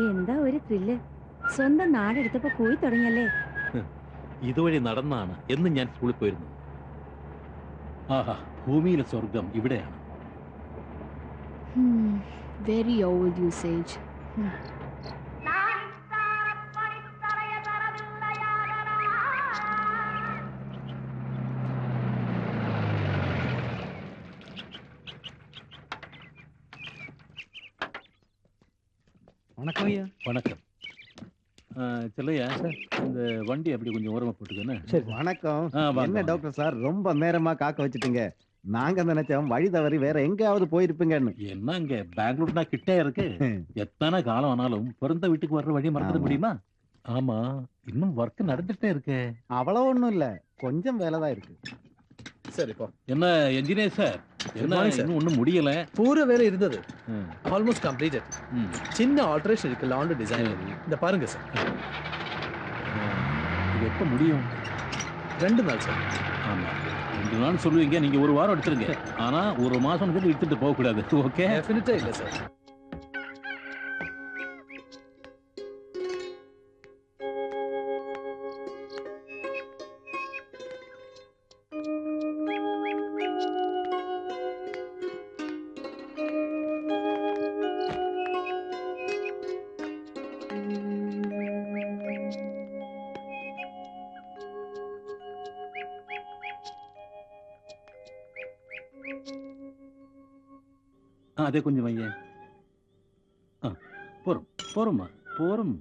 എന്താ ഒരു ത്രില്ല്. സ്വന്തം നാടെടുത്തപ്പോ പോയി തുടങ്ങിയല്ലേ. ഇതുവഴി നടന്നാണ് എന്നും ഞാൻ സ്കൂളിൽ പോയിരുന്നു. ആഹാ, ഭൂമിയിലെ സ്വർഗം ഇവിടെയാണ്. Very old usage. வணக்கம் ஐயா. வணக்கம். செல்லையா, இந்த வண்டி அப்படி கொஞ்சம் ஓரமா போட்டுக்கன்னு. சரி. வணக்கம். என்ன டாக்டர் சார் ரொம்ப நேரமா காக்க வச்சுட்டீங்க? நாங்க நினைச்சோம் வழி தவறி வேற எங்கேயாவது போயிருப்பீங்கன்னு. என்ன இங்க பெங்களூர்னா கிட்டே இருக்கு. எத்தனை காலம் ஆனாலும் பிறந்த வீட்டுக்கு வர்ற வழி மறந்துட முடியுமா? ஆமா, இன்னும் ஒர்க் நடந்துட்டே இருக்கு. அவ்வளவு ஒண்ணும் இல்ல, கொஞ்சம் வேலை தான் இருக்கு. சரி போ. என்ன என்ஜினியர் சார், என்ன இன்னும் ஒண்ணும் முடியல? பூரா வேலை இருந்தது. Almost completed. சின்ன ஆல்டரேஷன் இருக்கு லாண்ட் டிசைன். இந்த பாருங்க சார். இது எப்ப முடியும்? 2 நாள் சார். ஆமா, 2 நாள் சொல்லுவீங்க, நீங்க ஒரு வாரம் எடுத்துருங்க. ஆனா ஒரு மாசம் கூட எடுத்துட்டு போக கூடாது. ஓகே? டெஃபினட்டா இல்ல சார். அதே கொஞ்சம் வைய. போறோம் போறோம்மா, போறோம்.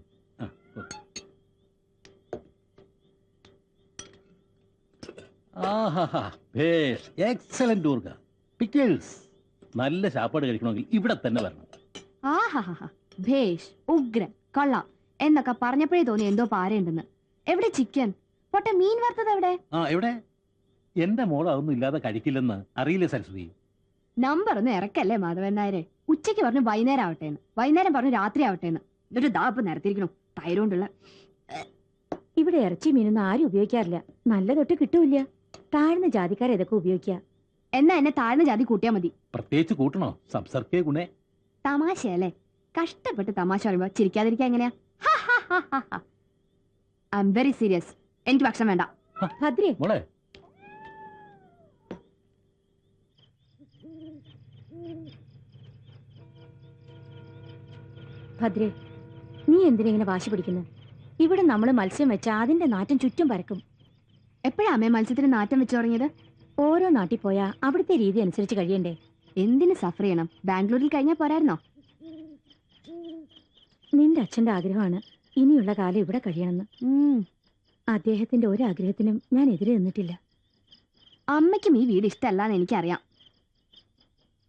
ஆஹா, பேஷ், എക്സലന്റ് ഊർഗ. പിക്കിൾസ്. നല്ല സാപ്പാട് കഴിക്കണമെങ്കിൽ ഇവിടെ തന്നെ വരണം. ആഹാ, ഭേഷ്, ഉഗ്രൻ, കൊള്ളാം എന്നൊക്കെ പറഞ്ഞപ്പോഴേ തോന്നി എന്തോ പാരയുണ്ടെന്ന്. എവിടെ ചിക്കൻ? പൊട്ടെ മീൻ വറുത്തത് എവിടെ? എവിടെ? എന്റെ മോൾ അതൊന്നും ഇല്ലാതെ കഴിക്കില്ലെന്ന് അറിയില്ലേ സരസ്വതി? നമ്പർ ഒന്ന് ഇറക്കല്ലേ മാധവൻ നായരെ. ഉച്ചയ്ക്ക് പറഞ്ഞു വൈകുന്നേരം ആവട്ടേന്ന്, വൈകുന്നേരം പറഞ്ഞു രാത്രി ആവട്ടേന്ന്. എന്നിട്ട് ദാപ്പ് നിരത്തിരിക്കണു തൈരോണ്ടുള്ള. ഇവിടെ ഇറച്ചി മീനൊന്നും ആരും ഉപയോഗിക്കാറില്ല. നല്ല തൊട്ട് കിട്ടൂല. താഴ്ന്ന ജാതിക്കാരെ ഇതൊക്കെ ഉപയോഗിക്കുക. എന്നാ എന്നെ താഴ്ന്ന ജാതി കൂട്ടിയാ മതി. പ്രത്യേകിച്ച് കൂട്ടണോ? സംസർക്കേ ഗുണേ. തമാശയല്ലേ? കഷ്ടപ്പെട്ട് തമാശ പറയുമ്പോ ചിരിക്കാതിരിക്കാ എങ്ങനെയാ? I am very serious. എനിക്ക് ഭക്ഷണം വേണ്ട. ഭദ്രേ, മോളെ, ഭദ്രേ, നീ എന്തിനെങ്ങനെ വാശി പിടിക്കുന്നു? ഇവിടെ നമ്മൾ മത്സ്യം വെച്ചാൽ അതിന്റെ നാറ്റം ചുറ്റും പരക്കും. എപ്പോഴാ അമ്മേ മത്സ്യത്തിന് നാറ്റം വെച്ചു തുടങ്ങിയത്? ഓരോ നാട്ടിൽ പോയാ അവിടുത്തെ രീതി അനുസരിച്ച് കഴിയണ്ടേ? എന്തിന് സഫർ ചെയ്യണം? ബാംഗ്ലൂരിൽ കഴിഞ്ഞാൽ പോരായിരുന്നോ? നിന്റെ അച്ഛന്റെ ആഗ്രഹമാണ് ഇനിയുള്ള കാലം ഇവിടെ കഴിയണമെന്ന്. അദ്ദേഹത്തിന്റെ ഒരാഗ്രഹത്തിനും ഞാൻ എതിരെ നിന്നിട്ടില്ല. അമ്മയ്ക്കും ഈ വീട് ഇഷ്ടമല്ലാന്ന് എനിക്കറിയാം.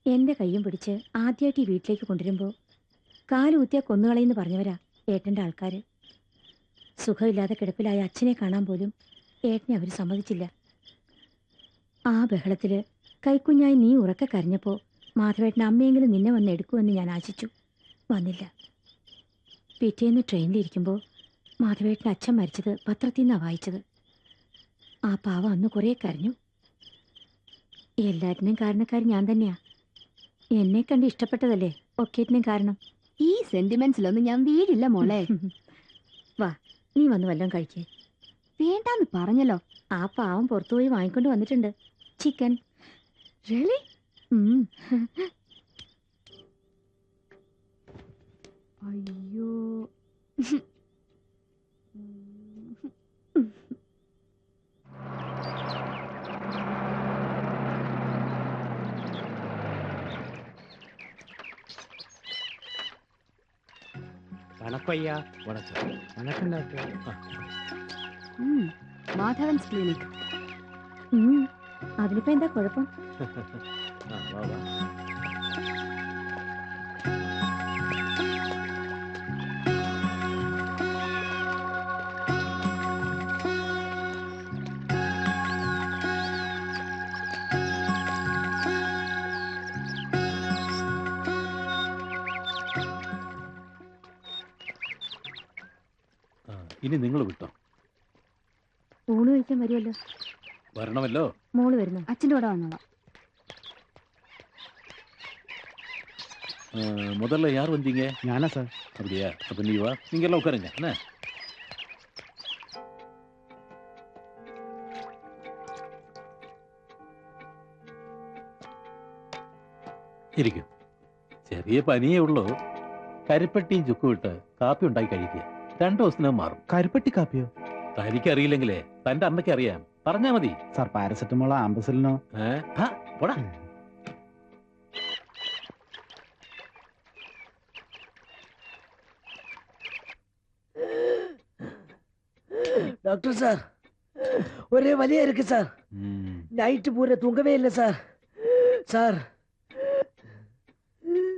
എന്റെ കയ്യും പിടിച്ച് ആദ്യമായിട്ട് ഈ വീട്ടിലേക്ക് കൊണ്ടുവരുമ്പോൾ കാലൂത്തിയ കൊന്നുകളയെന്ന് പറഞ്ഞവരാ ഏട്ടന്റെ ആൾക്കാര്. സുഖമില്ലാതെ കിടപ്പിലായ അച്ഛനെ കാണാൻ പോലും ഏട്ടനെ അവർ സമ്മതിച്ചില്ല. ആ ബഹളത്തില് കൈക്കുഞ്ഞായി നീ ഉറക്കെ കരഞ്ഞപ്പോൾ മാധവേട്ടൻ അമ്മയെങ്കിലും നിന്നെ വന്ന് എടുക്കുമെന്ന് ഞാൻ ആശിച്ചു. വന്നില്ല. പിറ്റേന്ന് ട്രെയിനിലിരിക്കുമ്പോൾ മാധവേട്ടൻ്റെ അച്ഛൻ മരിച്ചത് പത്രത്തിൽ നിന്നാണ് വായിച്ചത്. ആ പാവം അന്ന് കുറേ കരഞ്ഞു. എല്ലാറ്റിനും കാരണക്കാരി ഞാൻ തന്നെയാ. എന്നെ കണ്ട് ഇഷ്ടപ്പെട്ടതല്ലേ ഒക്കേറ്റിനും കാരണം. ഈ സെന്റിമെന്റ്സിലൊന്നും ഞാൻ വീഴില്ല മോളെ. വാ, നീ വന്ന് വല്ലതും കഴിക്കേ. വേണ്ടാന്ന് പറഞ്ഞല്ലോ. ആ പാവം പുറത്തുപോയി വാങ്ങിക്കൊണ്ട് വന്നിട്ടുണ്ട് ചിക്കൻ. റിയലി? അയ്യോ, வணக்கம் ஐயா. வணக்கம். வணக்கம் டாக்டர். മാധവൻസ് ക്ലിനിക്. അതിനിപ്പോ എന്താ കുഴപ്പം? ഇനി നിങ്ങൾ വിട്ടോ. ഊണ് കഴിക്കാൻ വരുമല്ലോ. വരണമല്ലോ. മോള് വരുന്നു. അച്ഛൻ്റെ കൂടെ വന്നോളാം. முதல்ல யார் வந்தீங்க? ഞാനാ സാർ. அப்படியா? அப்ப நீ வா, நீங்க எல்லாம் உட்காருங்க. என்ன ഇരിക്കും. ചെറിയ പനിയേ ഉള്ളൂ. കരിപ്പട്ടിയും ചുക്കും ഇട്ട് കാപ്പി ഉണ്ടാക്കി കഴിക്കുക. 2 ദിവസത്തിനകം മാറും. കരിപ്പെട്ടി കാപ്പിയോ? തനിക്കറിയില്ലെങ്കിലേ തന്റെ അമ്മയ്ക്ക് അറിയാം. പറഞ്ഞാ മതി. സാർ പാരസെറ്റമോളോ ആംബസിലിനോ? പോടാ. டாக்டர் சார், ஒரே வலியா இருக்கு சார். நைட்டு பூரா தூங்கவே இல்லை சார். சார்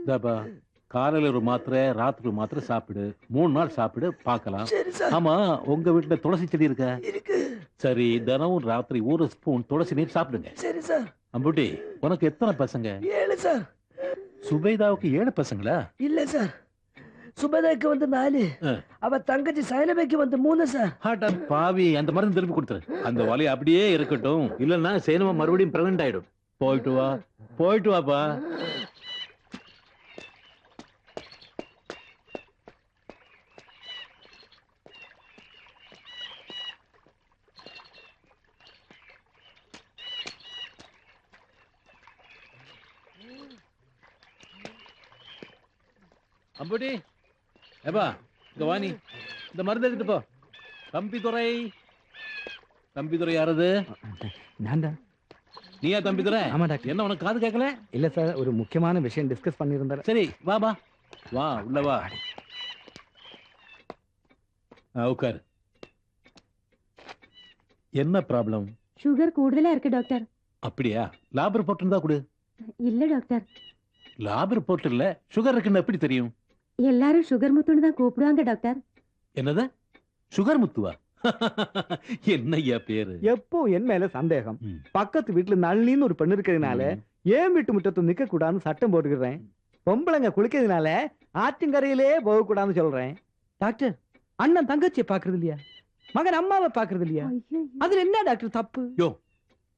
இந்தாப்பா, காலையில ஒரு மாத்திரை, ராத்திரி ஒரு மாத்திரை சாப்பிடு. 3 நாள் சாப்பிடு, பார்க்கலாம். சரி சார். ஆமா, உங்க வீட்டுல துளசி செடி இருக்க? இருக்கு. சரி, தினமும் ராத்திரி 1 ஸ்பூன் துளசி நீர் சாப்பிடுங்க. சரி சார். அம்புட்டி, உனக்கு எத்தனை பசங்க? 7 சார். சுபைதாவுக்கு 7 பசங்களா? இல்ல சார், சுபதாக்கு வந்து 4, அவ தங்கச்சி சைலபைக்கு வந்து 3 சார். ஹாட்டா பாவி, அந்த மருந்து திருப்பி கொடுத்துரு. அந்த வலி அப்படியே இருக்கட்டும், இல்லன்னா சேனமா மறுபடியும் பிரெக்னன்ட் ஆயிடும். போயிட்டு வா, போயிட்டு வாப்பா. அம்புட்டி, ஏப்பா இங்க வா, நீ இந்த மருந்து எடுத்துட்டு போ. தம்பிதுரை, தம்பிதுரை யாரது? நான் தான். நீயா தம்பிதுரை? ஆமா டாக்டர். என்ன உனக்கு காது கேட்கல? இல்ல சார், ஒரு முக்கியமான விஷயம் டிஸ்கஸ் பண்ணியிருந்தார். சரி வா வா வா, உள்ள வா. உட்காரு. என்ன ப்ராப்ளம்? ഷുഗർ കൂടുതലാ இருக்கு டாக்டர். அப்படியா? லாப் ரிப்போர்ட் இருந்தா கொடு. இல்ல டாக்டர், லாப் ரிப்போர்ட் இல்ல, சுகர் இருக்குன்னு எப்படி தெரியும்? எல்லாரும் ஷுகர் முத்துன்னு தான் கூப்பிடுவாங்க டாக்டர். என்னது? சுகர் முத்துவா? என்னய்யா பேரு? எப்போ என் மேல சந்தேகம். ம். பக்கத்து வீட்டுல நளினின்னு ஒரு பெண்ணு இருக்கிறதுனால ஏன் வீட்டு முற்றத்தை நிக்க கூடாதுன்னு சட்டம் போட்டுக்கிறேன். பொம்பளைங்க குளிக்கிறதுனால ஆற்றங்கரையிலே போக கூடாதுன்னு சொல்றேன். டாக்டர், அண்ணன் தங்கச்சியை பாக்குறது இல்லையா? மகன் அம்மாவை பாக்குறது இல்லையா? அதுல என்ன டாக்டர் தப்பு? யோ,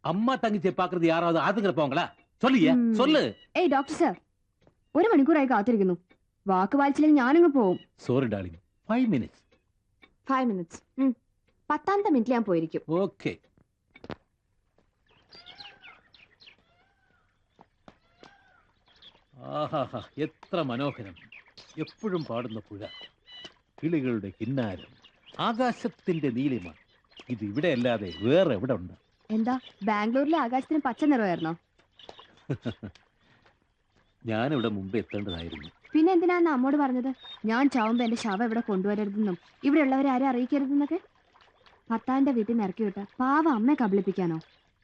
அம்மா தங்கச்சியை பாக்குறது யாராவது ஆத்துக்கிறப்பவங்களா? சொல்லியா, சொல்லு. ഏയ് ഡോക്ടർ സാർ, 1 മണിക്കൂറായി കാത്തിരിക്കുന്നു. വാക്ക് പാലിച്ചില്ലെങ്കിൽ ഞാനങ്ങ് പോവും. Sorry darling, 5 minutes. 5 minutes. 10ാമത്തെ മിനിറ്റിൽ ഞാൻ പോയിരിക്കും. ഓക്കെ. ആഹാ, എത്ര മനോഹരം. എപ്പോഴും പാടുന്ന പുഴ, കിളികളുടെ കിന്നാരം, ആകാശത്തിന്റെ നീലിമ. ഇത് ഇവിടെ അല്ലാതെ വേറെ എവിടെ ഉണ്ട്? എന്താ, ബാംഗ്ലൂരിലെ ആകാശത്തിന് പച്ച നിറമായിരുന്നോ? ഞാനിവിടെ മുമ്പ് എത്തേണ്ടതായിരുന്നു. പിന്നെ എന്തിനാന്ന് അമ്മോട് പറഞ്ഞത്? ഞാൻ ചാവുമ്പോ എന്റെ ശവം ഇവിടെ കൊണ്ടുവരരുതെന്നും ഇവിടെ ഉള്ളവരെ ആരും അറിയിക്കരുതെന്നൊക്കെ. ഭർത്താവിന്റെ വീട്ടിൽ നിന്ന് ഇറക്കി വിട്ട പാവ അമ്മയെ കബളിപ്പിക്കാനോ?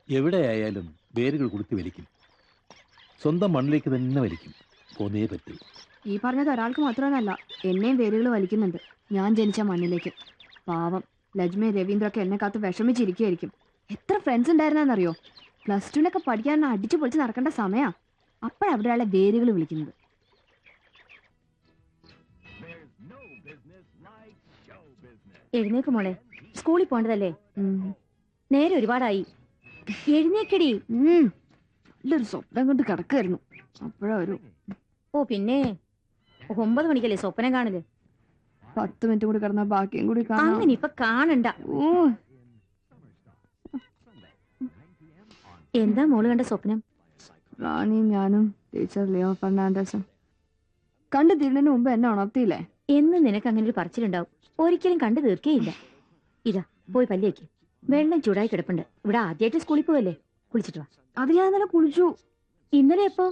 എവിടെയായാലും വേരുകൾ കുടുത്തി വലിക്കും. സ്വന്തം മണ്ണിലേക്ക് തന്നെ വലിക്കും. പോന്നേ പറ്റൂ. ഈ പറഞ്ഞത് ഒരാൾക്ക് മാത്രമല്ല, എന്നെയും വേരുകൾ വലിക്കുന്നുണ്ട്. ഞാൻ ജനിച്ച മണ്ണിലേക്ക്. പാവം ലജ്മയും രവീന്ദ്രൊക്കെ എന്നെ കാത്ത് വിഷമിച്ചിരിക്കുകയായിരിക്കും. എത്ര ഫ്രണ്ട്സ് ഉണ്ടായിരുന്നറിയോ? +2 പഠിക്കാൻ അടിച്ചു പൊളിച്ച് നടക്കേണ്ട സമയാ. അപ്പോഴവിടെയുള്ള വേരുകൾ വിളിക്കുന്നത്. എഴുന്നേക്ക് മോളെ, സ്കൂളിൽ പോണ്ടതല്ലേ? നേരെ ഒരുപാടായി. എഴുന്നേക്കടി. നല്ലൊരു സ്വപ്നം കൊണ്ട് കിടക്കായിരുന്നു. അപ്പോഴാ ഒരു ഓ പിന്നെ 9 മണിക്കല്ലേ സ്വപ്നം കാണല്? 10 മിനിറ്റ് കൂടി കിടന്നാ ബാക്കിയും കൂടി കാണാം. അങ്ങനെ ഇപ്പൊ കാണണ്ട. എന്താ മോള് കണ്ട സ്വപ്നം? റാണിയും ഞാനും ടീച്ചർ ലിയോ ഫെർണാണ്ടസും കണ്ടു തീരുന്നതിന് മുമ്പ് എന്നെ ഉണർത്തിയില്ലേ? എന്ന് നിനക്ക് അങ്ങനെ ഒരു പറച്ചിലുണ്ടാവും. ഒരിക്കലും കണ്ടു തീർക്കേയില്ല. ഇതാ പോയി പല്ലേക്ക്. വെള്ളം ചൂടായി കിടപ്പുണ്ട്. ഇവിടെ ആദ്യമായിട്ട് സ്കൂളിൽ പോവല്ലേ, കുളിച്ചിട്ട് വാ. അത് ഞാൻ ഇന്നലെ കുളിച്ചു. ഇന്നലെ എപ്പോ?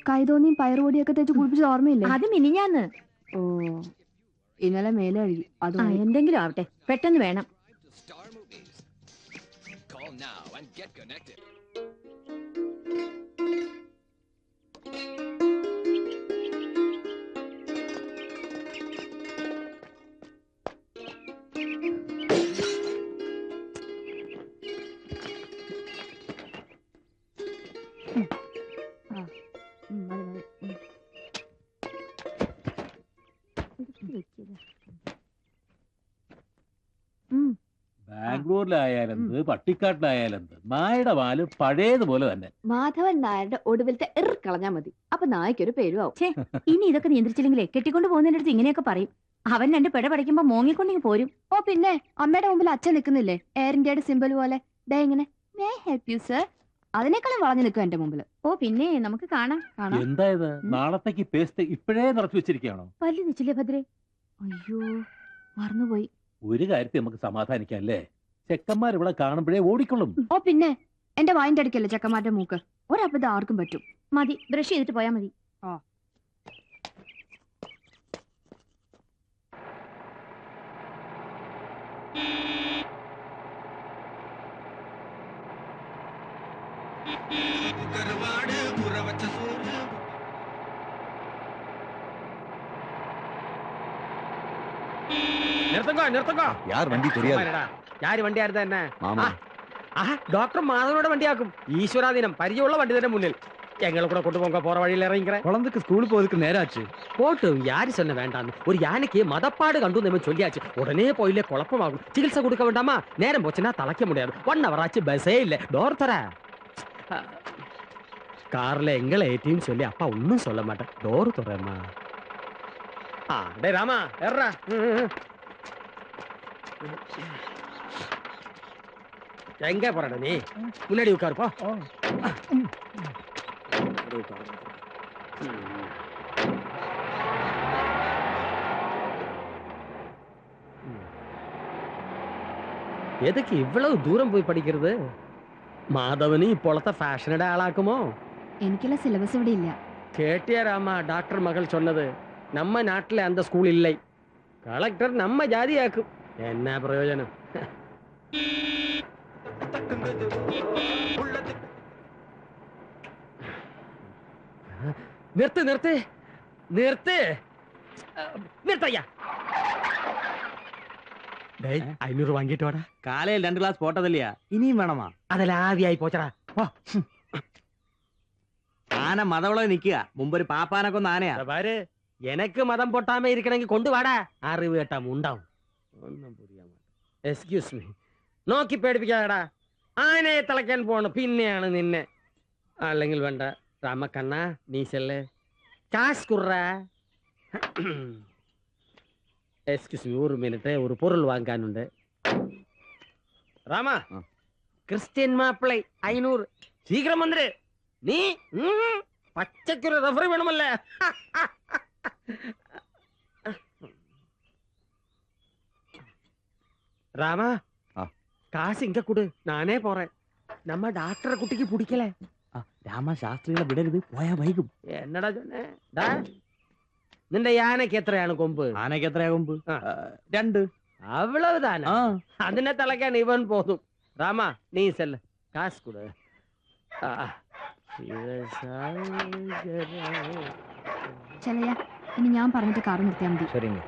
കൈതോന്നിയും പയറുപൊടിയൊക്കെ തേച്ച് കുളിപ്പിച്ചത് ഓർമ്മയില്ലേ? അത് മിനിഞ്ഞാന്ന്. ഓ, ഇന്നലെ മേലെ കഴുകി. അത് എന്തെങ്കിലും ആവട്ടെ, പെട്ടെന്ന് വേണം. ബാംഗ്ലൂർ പറവൂരിലായാലെന്ത് പട്ടിക്കാട്ടിലായാലെന്ത് നായുടെ പാല് പഴയതുപോലെ തന്നെ. മാധവൻ നായരുടെ ഒടുവിലത്തെ കളഞ്ഞാ മതി, അപ്പൊ നായ്ക്കൊരു പേരും ആവും. ഇനി ഇതൊക്കെ നിയന്ത്രിച്ചില്ലെങ്കിലേ കെട്ടിക്കൊണ്ട് പോകുന്നതിന്റെ അടുത്ത് ഇങ്ങനെയൊക്കെ പറയും. അവൻ 2 പെട പഠിക്കുമ്പോ മോങ്ങിക്കൊണ്ടെങ്കിൽ പോരും. ഓ പിന്നെ അമ്മയുടെ മുമ്പിൽ അച്ഛൻ നിൽക്കുന്നില്ലേ, എയർ ഇന്ത്യയുടെ സിമ്പിൾ പോലെ. ദേ ഇങ്ങനെ മേ ഹെൽപ് യു സർ, അതിനേക്കാളും വളഞ്ഞു നിൽക്കും എന്റെ മുമ്പിൽ. ഓ പിന്നെ നമുക്ക് കാണാം. എന്തായത് നാളത്തേക്ക് പേസ്റ്റ് ഇപ്പോഴേ നിറച്ചു വെച്ചിരിക്കുകയാണോ? പല്ല് നിച്ചില്ലേ ഭദ്രേ? അയ്യോ മറന്നുപോയി. ഒരു കാര്യത്തിൽ നമുക്ക് സമാധാനിക്കാം അല്ലേ? ചെക്കന്മാർ ഇവിടെ കാണുമ്പോഴേ ഓടിക്കൊള്ളും. ഓ പിന്നെ എന്റെ വായിന്റെ അടുക്കല്ലേ ചെക്കന്മാരുടെ മൂക്ക്, ഒരപ്പത് ആർക്കും പറ്റും. മതി, ബ്രഷ് ചെയ്തിട്ട് പോയാ മതി. யார் வண்டி தெரியாது. யாரு വണ്ടിയായിരുന്നു തന്നെ? மாமா ഡോക്ടർ മാധവനോട് വണ്ടിയാക്കും. ഈശ്വരാധീനം, പരിചയമുള്ള വണ്ടി തന്നെ മുന്നിൽ. எங்களை கூட கொண்டு போங்க, போற வழியில இறங்கிக்கிறேன். குழந்தைக்கு ஸ்கூலுக்கு போறதுக்கு நேரம் ஆச்சு. போட்டு யாரு சொன்ன வேண்டாம், ஒரு யானைக்கு மதப்பாடு கண்டு நம்ம சொல்லியாச்சு. உடனே போயிலே குழப்பமாகும். சிகிச்சை கொடுக்க வேண்டாமா? நேரம் போச்சுன்னா தலைக்க முடியாது. 1 hour ஆச்சு, பஸ்ஸே இல்ல. டோர் தர கார்ல எங்களை ஏற்றின்னு சொல்லி அப்பா ஒன்னும் சொல்ல மாட்டேன். டோர் துறமா. டே ராமா ஏறா. எங்க போறடா நீ? முன்னாடி உட்காருப்பா. எதுக்கு இவ்வளவு தூரம் போய் படிக்கிறது? മാധവന് ഇപ്പോഴത്തെ ഫാഷനയുടെ ആളാക്കുമോ? എനിക്കുള്ള സിലബസ് ഇവിടെ ഇല്ല. കേട്ടിയ രാമ, ഡാക്ടർ മകൾ சொன்னது. நம்ம നാട്ടിലെ அந்த സ്കൂൾ இல்லை. കളക്ടർ നമ്മ ജാതിയാക്കും. എന്നാ പ്രയോജനം? നിർത്ത് നിർത്ത് നിർത്ത് നിർത്തയ്യ. 500 വാങ്ങിട്ട് വാടാ. കാലയിൽ 2 ഗ്ലാസ് പോട്ടതല്ലയാ, ഇനിയും വേണമാ? അതെല്ലാം ആവിയായി പോച്ചടാ. ആന മതവളെ നിക്കുക, മുമ്പൊരു പാപ്പാനൊക്കെ ഒന്ന് ആനയാ. பாரு, எனக்கு மதம் பொட்டாம இருக்கണെങ്കിൽ கொண்டு வாடா. അറിവ് കേട്ടാ ഉണ്ടാവും. ഒന്നും പുരിയാ. എക്സ്ക്യൂസ് മീ, നോക്കി പേടിപ്പിക്കാടാ. ആനയെ തളയ്ക്കാൻ പോണു, പിന്നെയാണ് നിന്നെ. അല്ലെങ്കിൽ വേണ്ട. രാമക്കണ്ണ നീ ചെല്ലേ, കാശ് കുർറ. എക്സ്ക്യൂസ് മീ, 1 മിനിറ്റ്, ഒരു പൊരുൾ വാങ്ങാനുണ്ട്. രാമ, ക്രിസ്ത്യൻ മാപ്പിളை 500 ശീഘ്രം വന്നിര്. നീ പച്ചക്കൊരു റഫറി വേണമല്ലേ? ராமா, காசு இங்க கொடு, நானே போறேன். நம்ம டாக்டரை குட்டிக்கு பிடிக்கல. രാമ ശാസ്ത്രികളെ വിടരുത്, പോയാ വൈകും. എന്നടാ சொன்னே? നിന്റെ യാനക്ക് എത്രയാണ് കൊമ്പ്? ആനയ്ക്ക് എത്രയാ കൊമ്പ്? 2. അவ்வளவுதானா? അതിനെ തളയ്ക്കാൻ ഇവൻ പോതും. രാമ, നീ ചെല്ല്, കാശ് കൊട്. ചെല്ലയ്യ, ഇനി ഞാൻ പറഞ്ഞിട്ട് കാറ് നിർത്തിയാൽ മതി. ശരിங்க.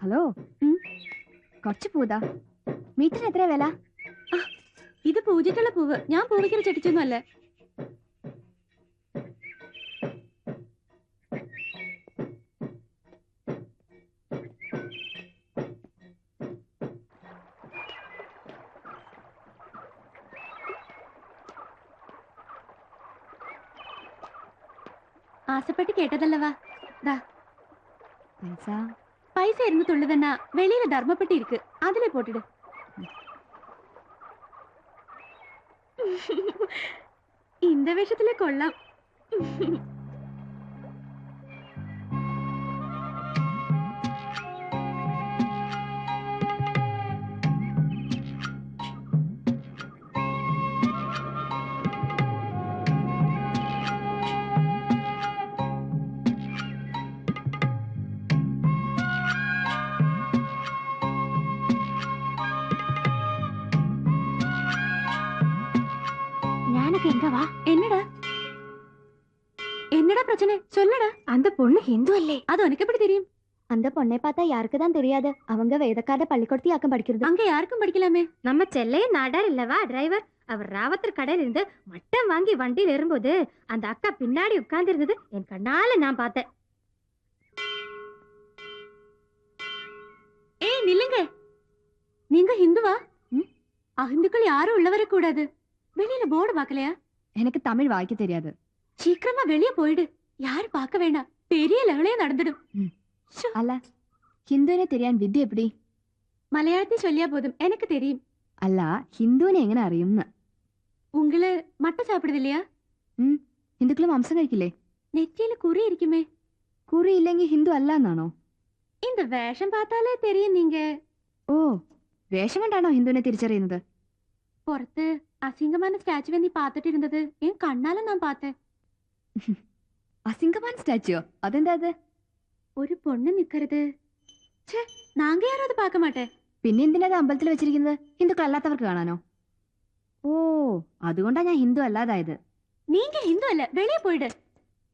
ഹലോ, കുറച്ച് പൂതാ. മീറ്ററിന് എത്രയാ വില? ഇത് പൂജിട്ടുള്ള പൂവ്, ഞാൻ പൂവിക്കൽ ചെടിച്ചൊന്നും അല്ലേ. ആസപ്പെട്ട് കേട്ടതല്ലവാ. പൈസ പൈസ ഇരുന്ന് തുള്ളു തന്നെ വെളിയില് ധർമ്മപ്പെട്ടി ഇരിക്ക്, അതിലെ പോട്ടിട്. இந்த வேஷத்துல கொள்ளலாம். ഞാനൊക്കെ എങ്ക വാ. എന്നടാ എന്നടാ பிரச்சனை சொல்லடா. அந்த பொண்ணு ஹிந்து அல்லே, அது உனக்கு எப்படி தெரியும்? அந்த பொண்ணை பார்த்தா யாருக்கு தான் தெரியாது. அவங்க வேதக்கார பள்ளிக்கூடத்தையாக்கம் படிக்கிறது. அங்க யாருக்கும் படிக்கலாமே. நம்ம செல்லைய நாடார் இல்லவா டிரைவர். அவர் ராவத்தர் கடையில இருந்து மட்டம் வாங்கி வண்டியில் ஏறும்போது அந்த அக்கா பின்னாடி உட்கார்ந்து இருந்தது என் கண்ணால நான் பார்த்தேன். ஏய் நில்லுங்க, நீங்க ஹிந்துவா? அஹிந்துக்கள் யாரும் உள்ள வரக்கூடாது. வெளியில போர்டு பார்க்கலையா? எனக்கு தமிழ் வாய்க்க தெரியாது. சீக்கிரமா வெளியே போயிடு. யாரும் பார்க்க வேண்டாம். பெரிய லெவலே நடந்துடும். அல்ல, ഹിന്ദുവിനെ தெரிയാൻ വിദ്യ എപ്പടി? മലയാളത്തിൽ ചൊല്ലിയാ പോതും, എനിക്ക് தெரியும். അല്ല, ഹിന്ദുവിനെ എങ്ങനെ അറിയുംന്ന്? ഉങ്ങള് മട്ട സാപ്പിടുന്നില്ലയാ? ഹിന്ദുക്കള് മാംസം കഴിക്കില്ലേ? നെറ്റിയിൽ കുറി ഇരിക്കുമേ. കുറി ഇല്ലെങ്കിൽ ഹിന്ദു അല്ല എന്നാണോ? இந்த വേഷം பார்த்தாலே தெரியும் நீங்க. ഓ, വേഷം കണ്ടാണോ ഹിന്ദുവിനെ തിരിച്ചറിയുന്നത്? പുറത്ത് അസിംഗமான സ്റ്റാച്ചുവെ നീ പാത്തിട്ടിരുന്നത് എൻ കണ്ണാലെ ഞാൻ പാത്തേ. അസിംഗമാൻ സ്റ്റാച്ചുവോ? അതെന്താ അത്? ഒരു പൊണ്ണ് നിക്കരുത്. ഛേ, നാങ്ക யாரும் അത് பார்க்க മാട്ടേ. പിന്നെ എന്തിനാ അത് അമ്പലത്തിൽ വെച്ചിരിക്കുന്നത്? ഹിന്ദുക്കൾ അല്ലാത്തവർക്ക് കാണാനോ? ഓ, അതുകൊണ്ടാ ഞാൻ ഹിന്ദു അല്ലാതായത്. നീങ്ക ഹിന്ദു അല്ല, വെളിയെ പോയിട്.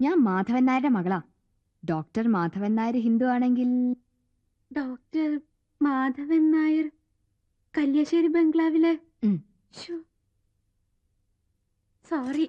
ഞാൻ മാധവൻ നായരുടെ മകളാ. ഡോക്ടർ മാധവൻ നായർ ഹിന്ദു ആണെങ്കിൽ... ഡോക്ടർ മാധവൻ നായർ കല്യാശ്ശേരി ബംഗ്ലാവിലെ... സോറി.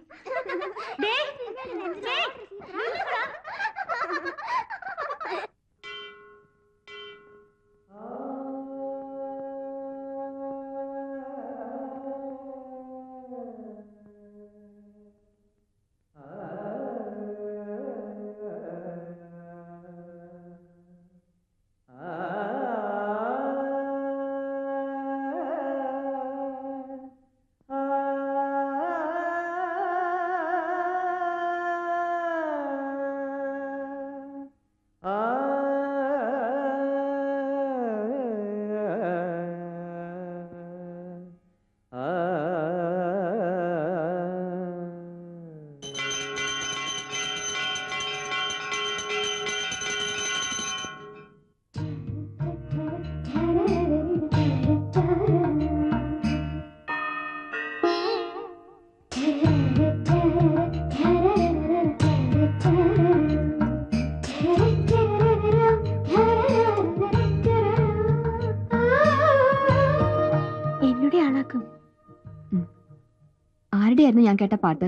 ആരുടെയായിരുന്നു ഞാൻ കേട്ട പാട്ട്?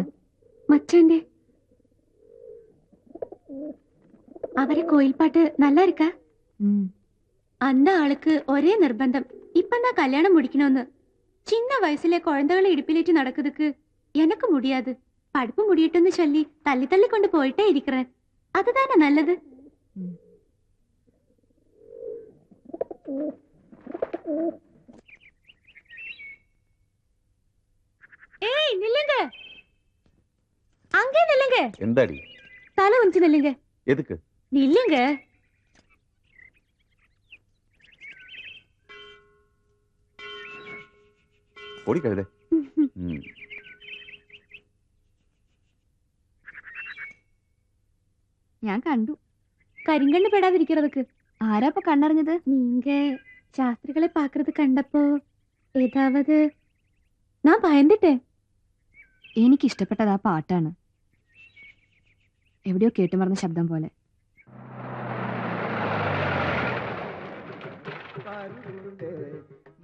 മച്ചാന്റെ. അവരെ കോയിൽ പാട്ട് நல்லா இருக்கா? அந்த ஆளுக்கு ஒரே நிர்பந்தம், இப்பதான் கல்யாணம் முடிக்கணும்னு. சின்ன வயசுல குழந்தைகளை இடுப்பிலேற்றி நடக்குதுக்கு எனக்கு முடியாது. படிப்பு முடியட்டும்னு சொல்லி தள்ளி தள்ளி கொண்டு போயிட்டே இருக்கிறேன். அதுதானே நல்லது. ஏய் நில்லுங்க, அங்கே நில்லுங்க. എന്താടി? தலை உஞ்சி நில்லுங்க. എതുക്ക്? நில்லுங்க. ഓടി കഴുതേ. ഞാൻ കണ്ടു. കരിങ്കണ്ണ് പെടാതിരിக்கிறதுக்கு. ആരാ ഇപ്പൊ കണ്ണറിഞ്ഞത്? நீங்க ശാസ്ത്രികളെ പാക്കുന്നത് കണ്ടപ്പോ ഏതാവത് ഞാൻ ഭയന്നിട്ടേ. എനിക്ക് ഇഷ്ടപ്പെട്ടത് ആ പാട്ടാണ്. എവിടെയോ കേട്ടുമറന്ന ശബ്ദം പോലെ.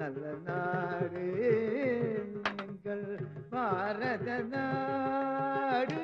நல்ல நாடு எங்கள் பாரத நாடு.